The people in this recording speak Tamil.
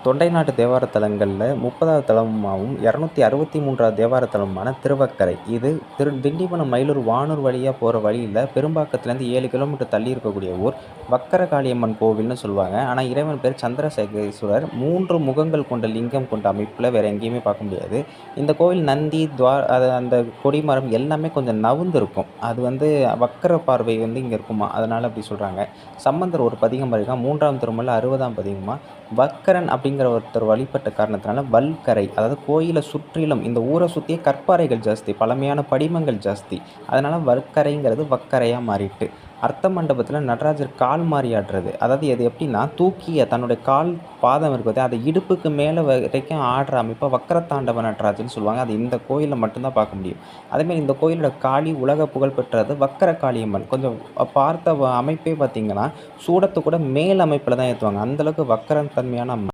தொண்டை நாட்டு தேவார தலங்கள்ல 30வது தலமாவும், 263வது தேவார தலமான திருவக்கரை. இது திண்டிவனம், மயிலூர், வானூர் வழியா போற வழியில பெரும்பாக்கத்துலேருந்து 7 கிலோமீட்டர் தள்ளி இருக்கக்கூடிய ஊர். வக்கர காளியம்மன் கோவில்னு சொல்லுவாங்க. ஆனா இறைவன் பேர் சந்திரசேகரேஸ்வரர். 3 முகங்கள் கொண்ட லிங்கம் கொண்ட அமைப்புல வேற எங்கேயுமே பார்க்க முடியாது. இந்த கோவில் நந்தி, அந்த கொடிமரம் எல்லாமே கொஞ்சம் நவுந்திருக்கும். அது வக்கர பார்வை இங்க இருக்குமா, அதனால அப்படி சொல்றாங்க. சம்பந்தர் ஒரு பதிகம் பாடியிருக்கான். 3ஆம் திருமுறையில 60ஆம் பதிகமா, வக்கரன் அப்படிங்கிற ஒருத்தர் வழிபட்ட காரணத்தினால வல்கரை, அதாவது கோயிலை சுற்றிலும் இந்த ஊரை சுற்றியே கற்பாறைகள் ஜாஸ்தி, பழமையான படிமங்கள் ஜாஸ்தி. அதனால வல்கரைங்கிறது வக்கரையாக மாறிட்டு. அர்த்த மண்டபத்தில் நடராஜர் கால் மாறி ஆடுறது, அதாவது இது எப்படின்னா தூக்கிய தன்னுடைய கால் பாதம் இருக்குது அதை இடுப்புக்கு மேலே வரைக்கும் ஆடுற அமைப்பை வக்கரத்தாண்டவ நடராஜர்னு சொல்லுவாங்க. அது இந்த கோயிலில் மட்டும்தான் பார்க்க முடியும். அதேமாதிரி இந்த கோயிலோட காளி உலக புகழ் பெற்றது வக்கர காளியம்மன். கொஞ்சம் பார்த்த அமைப்பே பார்த்தீங்கன்னா சூடத்தை கூட மேல் அமைப்பில் தான் ஏற்றுவாங்க. அந்தளவுக்கு வக்கரன் தன்மையான